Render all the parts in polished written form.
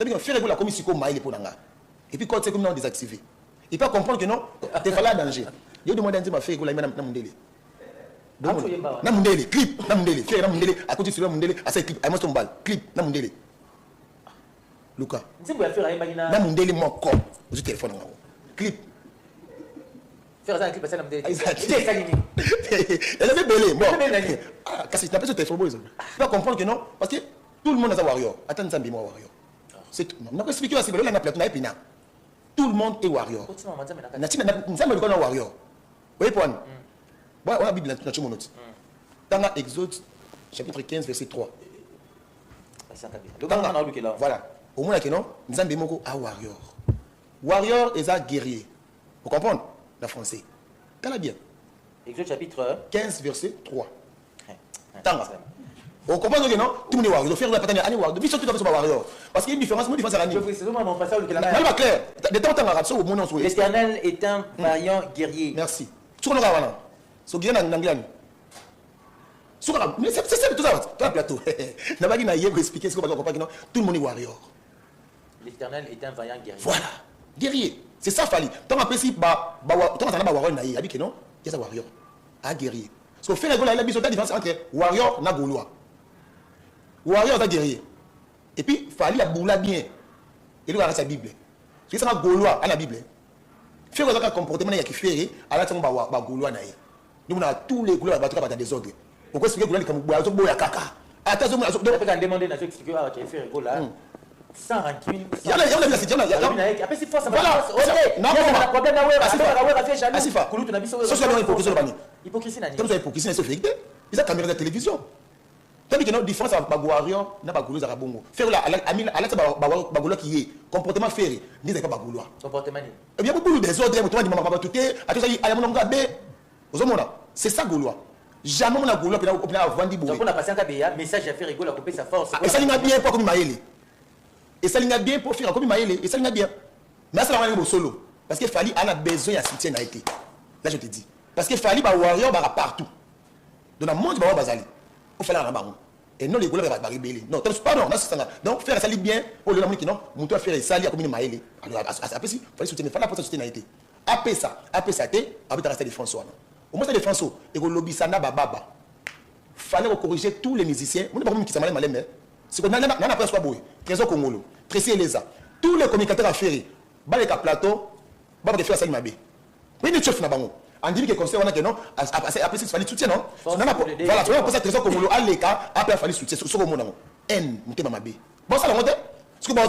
C'est-à-dire que faire la comme si comme maïle pour nanga. Et puis quand c'est comme non désactivé. Il peut comprendre que non, t'es fallu à danger. Il demande à dire ma fille que la même na mundele. Na mundele, clip, na mundele, faire na mundele, à côté sur la mundele, à cette clip, à moi ton balle, clip, na mundele. Luca. Na mundele mon corps, au téléphone nanga. Clip. Faire ça clip à ça na mundele. Elle avait belé, bon. Ah, quand c'est sur téléphone, tu peux comprendre que non, parce que tout le monde a un warrior. Attends, Nzambi moi warrior. C'est tout. On a expliqué à ce que là, on a plateau, on a épina. Tout le monde est warrior. Nous sommes un warrior. Vous voyez, point. On a la Bible dans mon note. Dans Exode, chapitre 15, verset 3. Voilà. Au moins, nous sommes un warrior. Warrior est un guerrier. Vous comprenez? La français. Qu'est-ce bien? Exode, chapitre 15, verset 3. On comprend que non, tout le monde est warrior. Faire la patanie, allez warrior. Depuis surtout dans ce warrior. Parce qu'il y a une différence, moi, différence à l'année. Je clair. Des temps en arabe, ça au monde en l'Éternel est un vaillant guerrier. Merci. Sur le rawana. Sur le guerrier en anglais. Sur le mais c'est ça tout ça. Tout le plateau. N'a pas dit naïe pour expliquer ce qu'on va comprendre que non, tout le monde est warrior. L'Éternel est un vaillant guerrier. Voilà. Guerrier. C'est ça fali. Tant après si bah tant on a warrior naïe, habite que non, il y a ça warrior. Ah guerrier. Parce que faire la différence entre warrior et gaulois. Warrior est guerrier. Et puis, il fallait la boula bien. Et lui, il a sa Bible. C'est ça, gaulois à la Bible. Faire un comportement qui fait, à la temps, gaulois. Nous, on a tous les gaulois qui sont dans des ordres. Pourquoi est-ce que les gaulois sont dans des ordres? Attends, on a demandé à ceux qui fait gaulois. Sans rancune. Il y a la situation. Après, c'est force. Voilà. Non, problème. Hypocrisie. Hypocrisie. Ils ont caméra de télévision. Tandis que notre différence avec Bagouarion, n'a pas Goulois à Bongo. Faire là, à la Bagoulois qui est comportement ferré, n'y a pas Bagoulois. Comportement. Il y a beaucoup des autres, il y a pas tout à tout ça, il y a mon gars B. C'est ça Goulois. Jamais on a Goulois pour avoir vendu beaucoup. Donc on a passé un KBA, message à faire rigoler à couper sa force. Et ça l'y a bien pour comme Maël. Et ça l'y a bien pour faire comme Maël. Et ça l'y a bien. Mais ça l'a solo. Parce qu'il fallait, on a besoin de soutien à été. Là je te dis. Parce qu'il fallait Bagouarion partout. Dans le monde, il va Bazali. Il fallait un baron. Et non, les gars vont rebelle. Non, pardon, donc faire ça bien, pour le qui non, mon toit faire ça, il y a comme une maïle. Alors, après, il fallait soutenir, il fallait apporter soutenir. Après ça, après, après, rester des François. Au moins, les François, et le lobby, ça n'a pas baba. Il fallait corriger tous les musiciens. On n'est pas qui s'en mal, mais c'est qu'on n'a pas soit beau. Trésor Congolo, Tracy Eleza, tous les communicateurs affairés, Baleka Plateau, Baba de faire ça, il m'a dit. Mais les chefs n'a pas. On dit que conseil on a que non après il fallait soutien non voilà tu vois pour ça trésor comme le aleka après il fallait soutien sur le monde n mutema mabe bon ça la honte ce que bon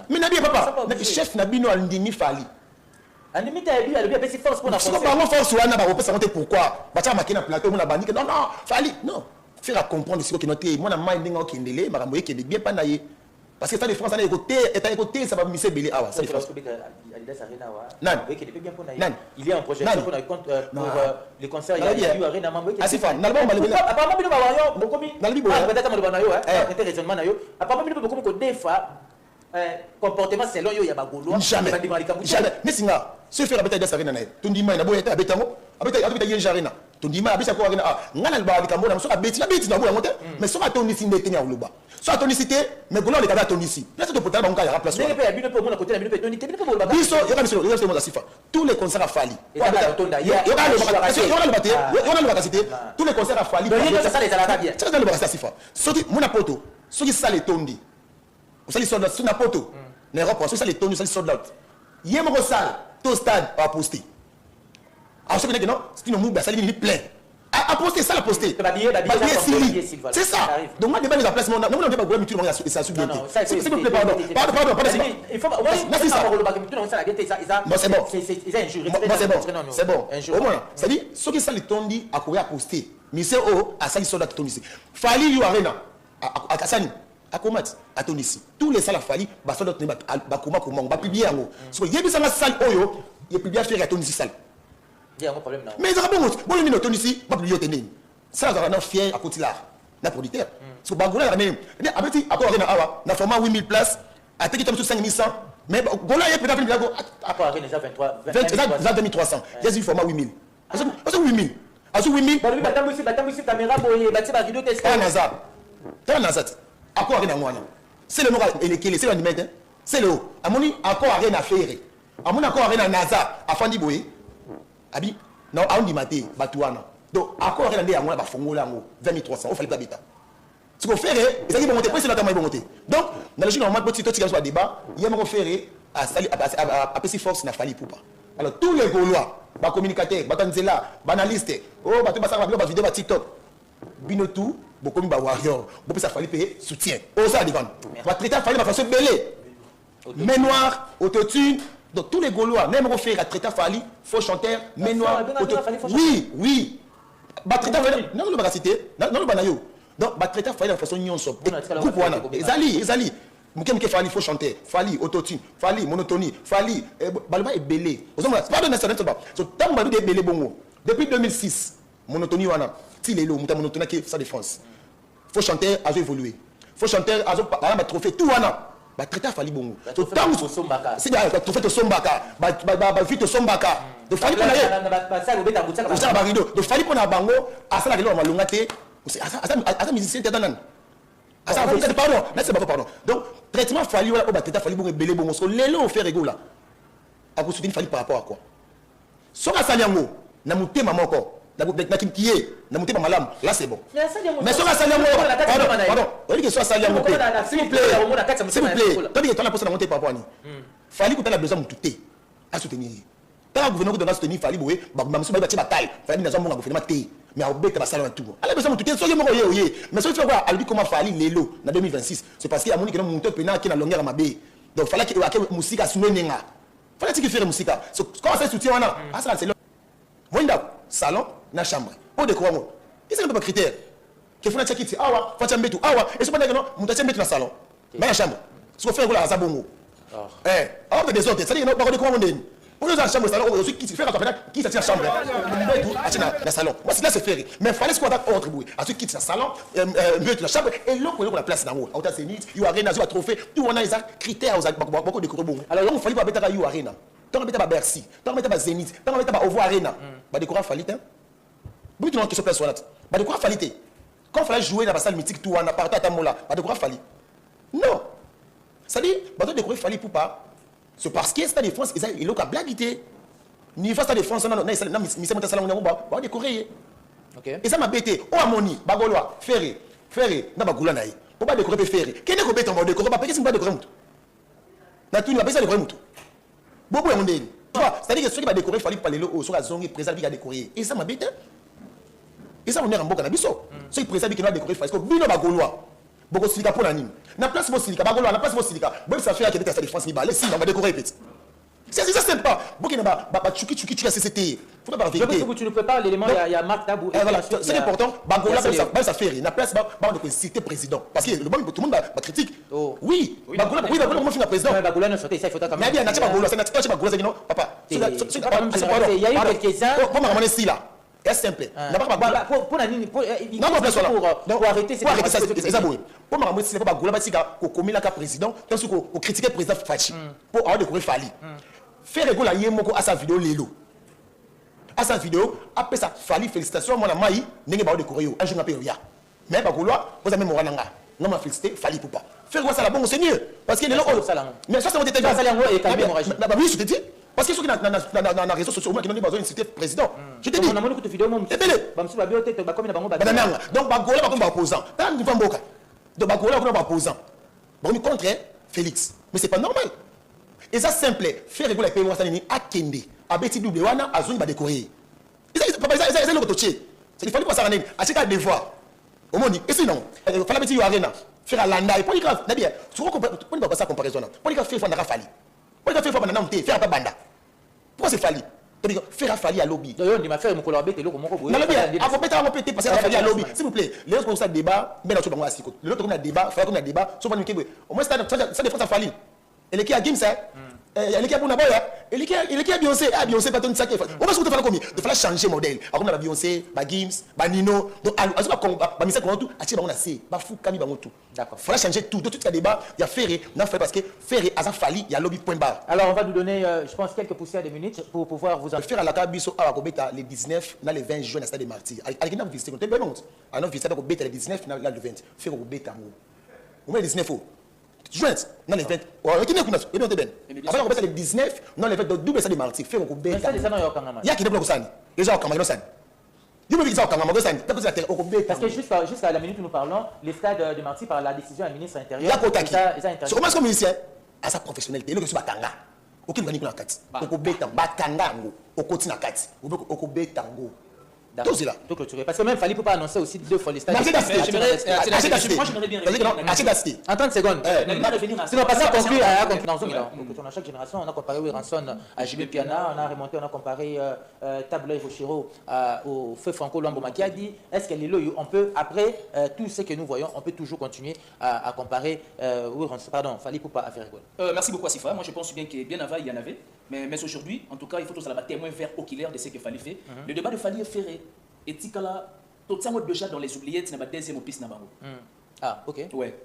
mais nabi papa chef nabi no andimi fali andimi ta lui a bien force pour la force pas force on a pas ça pourquoi ba ça makina plateau on a bandi non non fali non faire comprendre ce que notre moi na minding au kindele makambo yeke bien pas naie parce que ça les France à côté ça va misser belé ah ça les France il y a un projet pour les concerts il y a eu arena mambo qui asifa nalba malibela apparemment bino bawayo bokomi nalibi boya peut-être mo banayo était raisonnement nayo apparemment bino bokomi ko defa comportement selon yo ya bagolo jamais mais singa ce faire peut-être ça arena na tondima na boya ta betango abeta yen jarena tondima abisa ko arena ah ngana ba likambo na so abeti na boya ngote mais so atoni sinde tenya uluba so atoni cité mais golo le kada toni si là c'est pour tala banka ya place mais ya bino pe mo na côté na bino pe toni te bino pe bolba biso yo kamiso yo c'est mo asifa tous les concerts à Fali yo le cité tous les concerts à Fali ça les ala bien ça le asifa soki mona poto soki ça les tondi osali soldat sur na poto na Europe so ça les tondi osali soldat yemo ko sal to stade a poster ah ce que non c'est une mouba ça il plein à poster ça la poster c'est ça donc moi débat les placements non on ne pas gouverner tout le monde et ça subit c'est s'il vous plaît pardon il faut c'est ça c'est bon au moins ça dit ce que ça les tondi à courir à poster mais c'est à ça ils sont là tondi fali you arena à Kassani à Komat à Tonisi tous les salles fali ba soldat ne ba koma ba publier ngo parce que yebi ça la salle oyo il publier faire à Tonisi salle il y a un problème là mais ça va bon le mino Tonisi ba publier tenir ça va non fier à côté là na producteur parce que bangola la même abeti après arena awa na format 8000 places à te qui tombe sur 5100 mais gola y peut pas venir après arena 2300 il y a un format 8000 parce que 8000 azu 8000 batambo ici caméra boye bati ba vidéo test nazat à quoi arena mwana c'est le nom elekele c'est l'animé hein c'est le amoni encore rien à faire amoni encore rien à NASA afandi boye abi non a on dit maté batuana donc encore rien à ngona ba fongola ngo 20300 on fallait pas bita ce qu'on fait c'est qu'ils vont monter presque là comment ils vont monter donc dans le jeu normalement petit tu sur débat il y a mon faire à PC force n'a fallu pour pas alors tous les Gaulois ba communicateurs ba tanzela ba analystes oh ba tout ba ça ba vidéo ba TikTok bino tout beaucoup ba warrior beaucoup ça fallait payer soutien oh ça devant va traiter fallait ba façon belé main noire autotune donc tous les Gaulois même on fait à traiter fallait faux chanteur main noire oui ba traiter non le ba citer non le ba nayo donc ba traiter fallait de façon nyonso groupe wana ezali muke fallait faux chanteur fallait autotune fallait monotonie fallait balba est belé pas de national pas so tant ba de belé bongo depuis 2006 monotonie wana ti lelo muta monotonie qui sa défense faux chanteur a évolué faux chanteur a ba trophée tout wana ba traiter fallait bongo so tant c'est bien trophée to sombaka ba vite to sombaka de fallait pour na ça ba rido de fallait pour na bango asala kelo malunga te asa musicien te danan asa pardon merci pardon donc traitement fallait wala ba traiter fallait bongo belé bongo so lelo faire ego là a ko soutenir fallait par rapport à quoi so ka saliango na mutema moko na kimkiye na mutema malam là c'est bon mais so ka saliango pardon on dit que so saliango s'il vous plaît toi tu as la personne à monter par rapport à ni fallait que tu as besoin mututé à soutenir ta gouvernement doit soutenir fallait boye ba mamsu ba ti bataille fallait na zongo gouvernement té mais au bête ba salon tout ala besoin mututé so yemo ye mais so tu vois albi comment fallait lelo na 2026 c'est parce qu'il y a moni que monter pena qui na longueur mabe donc fallait que musique sunenga fallait que faire musique quand ça soutien wana ça c'est Wenda salon na chambre pour décorer moi ils sont pas critères que faut na check it awa fa chambetu awa et c'est pas que non muta chambetu na salon na chambre ce qu'on fait là ça bongo hors des autres ça dit non pas décorer mon den pour nous en chambre salon on qui fait qui ça tient chambre mutu à na salon moi c'est là c'est faire mais fallait ce qu'on a autre bruit à ceux qui na salon mutu la chambre et l'autre pour la place na haut à Zénith you arena zo trophée tout on a les critères beaucoup décorer bongo alors on fallait pas mettre à you arena tant on mettre à Bercy tant on mettre à Zénith tant on mettre à Ovo Arena ba décorer fallait hein vous tu non que ce place là ba décorer fallait quand fallait jouer dans la salle mythique tout on a partout à mola ba décorer fallait non ça dit ba décorer fallait pour pas c'est parce que c'est la défense ils ont qu'à blaguiter ni face à défense non mais c'est monter salon ba décorer OK et ça m'a bêté o amoni ba Gaulois ferré na ba goula naï pour pas décorer ferré kene ko bêté on va décorer pas parce que c'est pas décorer mutu na tout ni ba ça décorer mutu beaucoup est mondial tu vois c'est à dire que ceux qui va décorer fallait parler au sur la zone président qui a décoré et ça m'a bête et ça on est en boka na biso ceux qui président qui va décorer parce que bino ba Gaulois beaucoup silika pour l'anime na place mo silika ba Gaulois na place mo silika bon ça fait que des défense ni ba laisse on va décorer petit c'est ça c'est pas beaucoup na ba chuki CCT faut pas vérité je tu ne peux pas l'élément il y a Marc Dabou c'est important ba Gaulois ça fait na place ba de citer président parce que le monde tout le monde ba critique oui ba Gaulois oui ba Gaulois finir président ba Gaulois ne sortait ça il faut quand même bien na pas Gaulois c'est na pas Gaulois non papa il y a eu quelques-uns pour m'amener ici là c'est simple na pas pour la ligne pour arrêter c'est ça bon pour m'amener ici pas Gaulois basika ko commis la ka président tant que ko critiquer président Fachi pour avoir découvrir Fali faire régola yemoko à sa vidéo lelo à sa vidéo après ça Fali félicitations moi la mai ndenge ba décorer un jour ngapé ya mais ba Gaulois vous avez morananga non m'a félicité Fali pour pas faire quoi ça la bon c'est mieux parce que les locaux mais ça c'est mon détail ça là et calmer mon régime bah oui je te dis parce que ceux qui na réseaux sociaux qui n'ont pas besoin de citer président je te dis on a monté vidéo mon bamsu ba biote ba comme na bango ba donc ba Gaulois ba comme ba opposant pas nous va mboka donc ba Gaulois comme ba opposant bon contre Félix mais c'est pas normal et ça simple faire réguler pays moi ça ni akende abeti double wana azoni ba décorer papa ça le toché c'est il fallait pas ça raner à chaque devoir au monde et sinon fallait beti arena faire à landa et pour grave na bien tu comprends pas ça comparaison pour les faire fanda Fali pour les faire fanda namté faire pas banda pourquoi c'est Fali faire Fali à lobby yo ndi ma faire mon collaborateur loko moko boye na bien a compéter on peut passer à Fali à lobby s'il vous plaît les autres comme ça débat mais là tu bango asiko l'autre comme na débat faire comme na débat so pas nous au moins ça défense à Fali et les qui a game ça elle qui a bona boya elle qui a Beyoncé Beyoncé pas ton sac on va se faire comme de faire changer modèle comme na Beyoncé ba Gims ba Nino donc azuba ba misa ko tout ati ba on a c'est ba fou kami ba tout d'accord faut changer tout de tout ce débat il y a Ferré n'a fait parce que Ferré a ça Fali il y a lobby point barre alors on va nous donner je pense quelques poussières de minutes pour pouvoir vous en faire à la tabiso à Kobeta les 19 na les 20 juin à stade des Martyrs avec une visite on a visité à Kobeta les 19 na le 20 faire Kobeta au moins 19 au Joint, non les 20. Qui n'est pas et bien ben. Après on passe les 19, non les 20 double ça de martyr, fait on Mais ça bêta. déjà non yo kangama. Il y a qui n'est pas ça. Déjà au Cameroun ça. Il me dit ça au Cameroun ça. T'as posé la terre au bêta. Parce que jusqu'à la minute où nous parlons, les stades de martyr par la décision du ministre intérieur. Il y a Kotaki. Ça Sur comment comme ministère à sa professionnalité, il est sur Batanga. Aucun gagné pour la carte. Au bêta Batanga au continent la carte. Au bêta ngo. Tout cela. Donc clôturer. Parce que même Fali peut pas annoncer aussi 2 fois les stades. Moi j'aimerais bien revenir. En 30 secondes. Si on passe à conclure à conclure. Dans chaque génération, on a comparé Ranson à JB Piana, on a remonté, on a comparé Tabla Hiroshiro au feu Franco Luambo qui a dit est-ce que les lois, on peut, après tout ce que nous voyons, on peut toujours continuer à comparer pardon, Fali Poupa à Ferrigol. Merci beaucoup Asifa. Moi je pense bien que bien avant il y en avait. Mais aujourd'hui, en tout cas, il faut tous la témoin vert oculaire de ce que Fali fait. Le débat de Fali est ferré. Et Tikala, tout ça, moi déjà dans les oubliettes, c'est ma deuxième opus Nabango. Ah, ok. Ouais.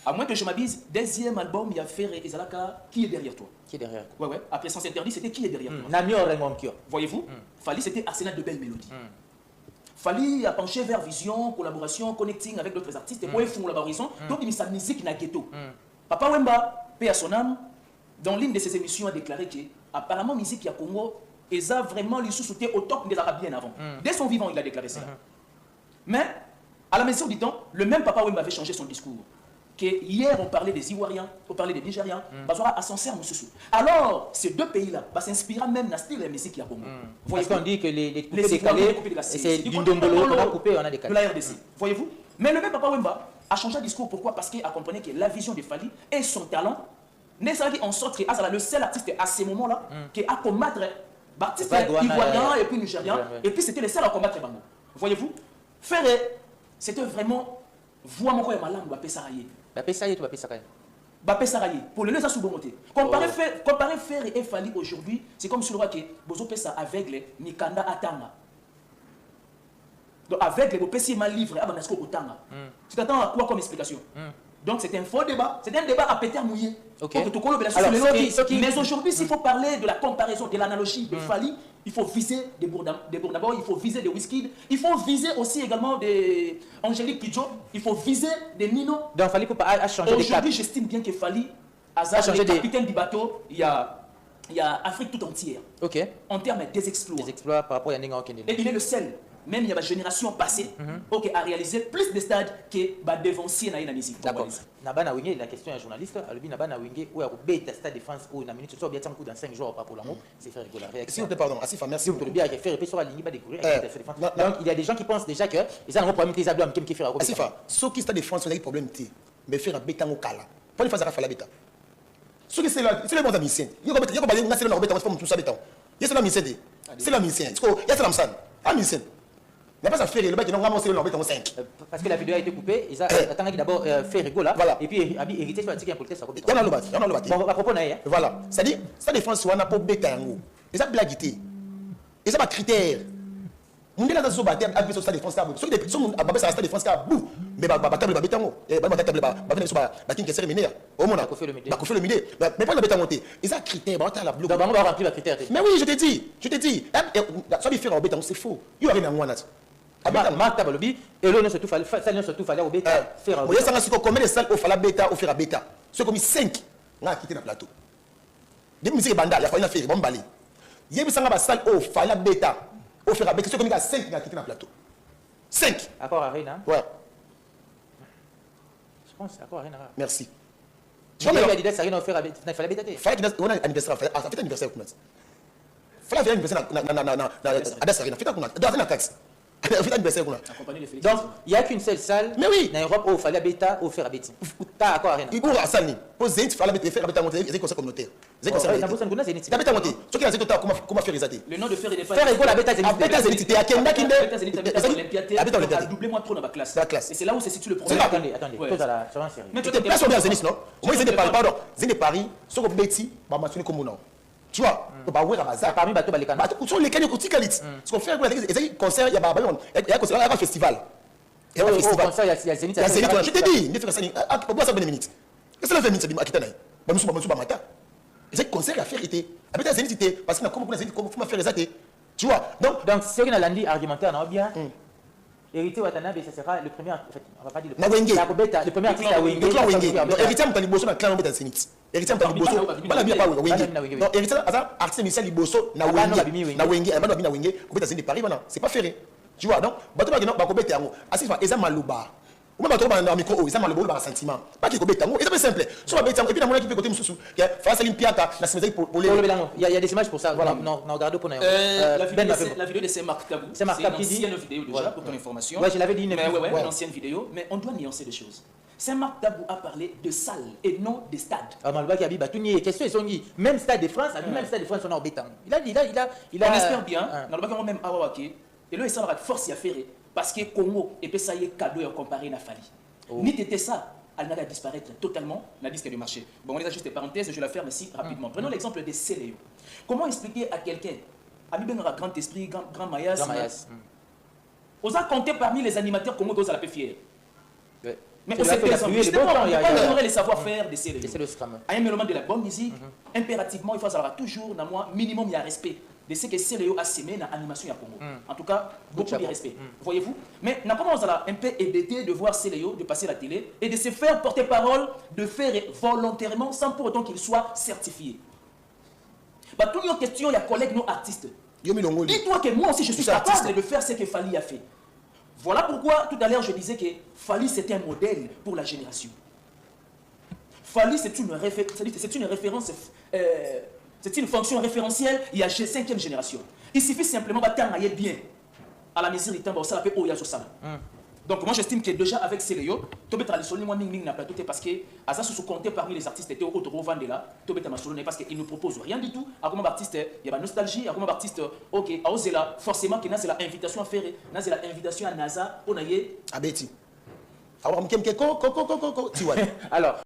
À moins que je m'abuse, deuxième album, il y a Ferré et Zalaka, qui est derrière toi? Qui est derrière? Ouais, ouais. Après Sens Interdit, c'était qui est derrière toi? Nami Orengomkyo. Voyez-vous? Fali, c'était Arsenal de belles mélodies. Fali a penché vers vision, collaboration, connecting avec d'autres artistes. Et moi, ils font collaboration. Donc, il met sa musique dans le ghetto. Papa Wemba, paix à son âme, dans l'une de ses émissions, a déclaré que apparemment, musique à Congo, ils ont vraiment les sous-soutés au top des Arabes bien avant. Dès son vivant, il a déclaré cela. Mais, à la mesure du temps, le même Papa Wemba avait changé son discours. Que hier, on parlait des Ivoiriens, on parlait des Nigériens, Bazora a censé Moussoussou. Alors, ces deux pays-là s'inspirent même dans le style de la musique qui a Congo. Parce qu'on dit que les coupés décalés, c'est du Ndombolo, on a coupé, on a décalé. De la RDC. Voyez-vous? Mais le même Papa Wemba a changé de discours. Pourquoi? Parce qu'il a compris que la vision de Fali et son talent, en sorte que le seul artiste à ce moment-là qui a combattre artistes ivoiriens et puis nigériens, et puis c'était le seul à combattre Bango. Voyez-vous? Ferré, c'était vraiment voix mon coin malin, Bapé Saraye. Bapé Saraye, tu Bapé Saraye. Bapé Saraye, pour le laisser sous bon côté. Comparer Ferré et Fali aujourd'hui, c'est comme si le roi qui Bozo Pessa aveugle, Nikanda Atanga. Donc avec les Bopessi mal livré, Abanasco Otanga. Tu t'attends à quoi comme explication? Donc c'est un faux débat, c'est un débat à péter mouillé. Okay. Alors, mais aujourd'hui, s'il faut parler de la comparaison, de l'analogie de Fali, il faut viser des Bourdabord, il faut viser des Wizkid, il faut viser aussi également des Angélique Kidjo, il faut viser des Nino. Donc Fali Poupa a changé de cap. Aujourd'hui, j'estime bien que Fali a changé de capitaine du bateau, il y a Afrique tout entière. Ok. En termes des exploits. Des exploits par rapport à Yannick Okendele. Et il est le seul. Même il y a une génération passée qui a réalisé plus de stades que devanciers dans la musique. D'accord. Nabana Wingé, la question est journaliste. Alors, Nabana Wingé, où a bête stade de France, où il a minute, soit bien dans 5 jours par pour l'amour, c'est faire rigoler. S'il vous plaît, pardon, Asifa, merci. Vous pouvez bien faire répéter sur la ligne, pas découvrir. Donc, il y a des gens qui pensent déjà que ils ont un problème qu'ils ont qui fait la Asifa, ceux qui stade de France, on a des problèmes, mais faire un bêta au cala. Pas une phase à faire la bêta. Ceux qui c'est les bons amis, il y a des gens qui ont un bêta, on tout ça bêta. Il y a la mission, c'est la mission. Il y a la mission. La mission. Il n'y a pas à faire, le mec qui n'a pas ramassé le 5. Parce que la vidéo a été coupée, ils ont d'abord fait rigoler, et puis hérité sur la tique impolitesse. Il y en a le bâti, il y en a le bâti. Bon, à propos, voilà, c'est-à-dire, ça défense, on n'a pas bêta en haut. Et ça blaguité. Et ça pas critère. On est là dans ce bâti, avec ça défense, ceux qui sont à Babé, ça défense, bouh. Mais table bâti en haut. Et bah, table bâti, bah, qui est séminaire. Au moins, bah, qu'on fait le midi. Mais pas le bêta monté. Et ça critère, bah, t'as la bloc. Donc, on va remplir la critère. Mais oui, je te dis. Ça lui fait en bêta, c'est faux. Il y a rien à moi là. Marc Tabalobi, et l'on ne se tout fallait au bêta faire. Vous savez combien de salles au fala bêta, au faire bêta. Ceux qui ont mis 5, on a quitté le plateau. Des musiques bandes, il a fallu faire bon balai. Il y a des salles au fala bêta, au faire bêta. Ceux qui ont mis 5, on a quitté le plateau. 5. Accord à Reina. Ouais. Je pense accord à Reina. Merci. Tu vois, il a dit que ça rien à faire bêta. Il fallait bêta. Il fallait qu'il y ait un anniversaire. Il fallait un anniversaire. Il fallait un anniversaire. Donc, il n'y a qu'une seule salle. Mais oui. En Europe où il fallait bêta ou faire bêta. T'as accord à rien. Il faut à Sani. Pour Zénith, il fallait faire bêta monter. C'est conseil communautaire. C'est conseil communautaire. La bêta monter. Ce qui est total, comment faire les. Le nom de faire la bêta Zénith. La bêta Zénith, c'était à Kenda Kinde. La bêta Zénith, Olympiade. A doublé moins trop dans ma classe. Et c'est là où se situe le problème. Attendez. Mais tu es place sur Zénith, non? Moi, Zénith Paris, pardon. Zénith Paris, sur le Betty, bah, mentionné comme nom. Tu vois, parmi bateau balikana. Sur lesquels il y a des ce qu'on fait, il y a un concert, il y a un festival. Il y a un festival. Il y a Zénith. Je te dis, il faut ça. Pourquoi ça 20 minutes? Qu'est-ce que ça fait minutes? À Kitana. Bah, nous sommes matin. Il y a un concert à faire. Avec la Zénith, parce que comment Zénith, comment faire les athées. Tu vois, donc c'est que Nalandi argumentaire, non bien. Héritier Watanabe, ça sera le premier, en fait, on va pas dire Na Wenge. le premier artiste à Wenge. Le clan Wenge. Donc héritier Mutali Bosso na clan Mbeta Zenith. Héritier Mutali Bosso, bala bien pas Wenge. Donc héritier artiste Michel Liboso na Wenge. Na Wenge, bana bina Wenge, Mbeta Zenith Paris bana, c'est pas ferré. Tu vois donc, bato ba ba ko beta yango. Assise eza maluba. Ou même bato ba na micro, eza maluba ba sentiment. Pas qui ko beta yango, c'est simple. So ba beta yango et puis na mona qui peut côté mususu. Face à l'impiaka, na semeza pour il y a des images pour ça. Voilà, non, regardez pour la vidéo de Saint-Marc Tabou. C'est une ancienne vidéo déjà pour ton information. Ouais, je l'avais dit une ancienne vidéo, mais on doit nuancer les choses. Saint-Marc Tabou a parlé de salles et non de stades. Ah, Malba qui a dit, tout ni question, ils sont dit, même stade de France, même stade de France, on a au béton. Il a, on espère bien, Malba qui même Awawake, et là, il s'en va force à faire, parce que Congo, et puis ça y est, cadeau à comparer à Fali. Ni t'étais ça, elle n'a qu'à disparaître totalement, la disque du marché. Bon, on est juste des parenthèses, je vais la faire ici rapidement. Prenons l'exemple de Céléo. Comment expliquer à quelqu'un, Ami Ben aura grand esprit, grand maïas, on a compté parmi les animateurs Congo dont ça l'a fait fier. Mais on s'est fait justement, on ne peut pas ignorer les savoir-faire de Céléo. À un moment de la bonne musique, impérativement, il faut savoir toujours, dans moi, minimum, il y a respect de ce que Céléo a sémé dans l'animation à Congo. En tout cas, beaucoup de respect. Voyez-vous? Mais on commence à un peu hébété de voir Céléo, de passer la télé et de se faire porter parole, de faire volontairement sans pour autant qu'il soit certifié. Bah, toutes nos questions, il y a collègues, nos artistes. Dis-toi que moi aussi, je suis capable de faire ce que Fali a fait. Voilà pourquoi, tout à l'heure, je disais que Fali, c'était un modèle pour la génération. Fali, c'est une référence, c'est une fonction référentielle, il y a 5e génération. Il suffit simplement de bien à la mesure du temps, ça l'appelle Oya Sosala. Donc moi j'estime que déjà avec Céléo, tu peux traditionnellement moi ning na plateau parce que à ça se compter parmi les artistes étaient au Vandela, tu peux t'amassolonner parce qu'ils ne proposent rien du tout. À comme artiste, il y a la nostalgie, à comme artiste, ok, à Ozela, forcément qu'il y a la invitation à faire, il y a la invitation à NASA, on a yé. À Betty. Alors,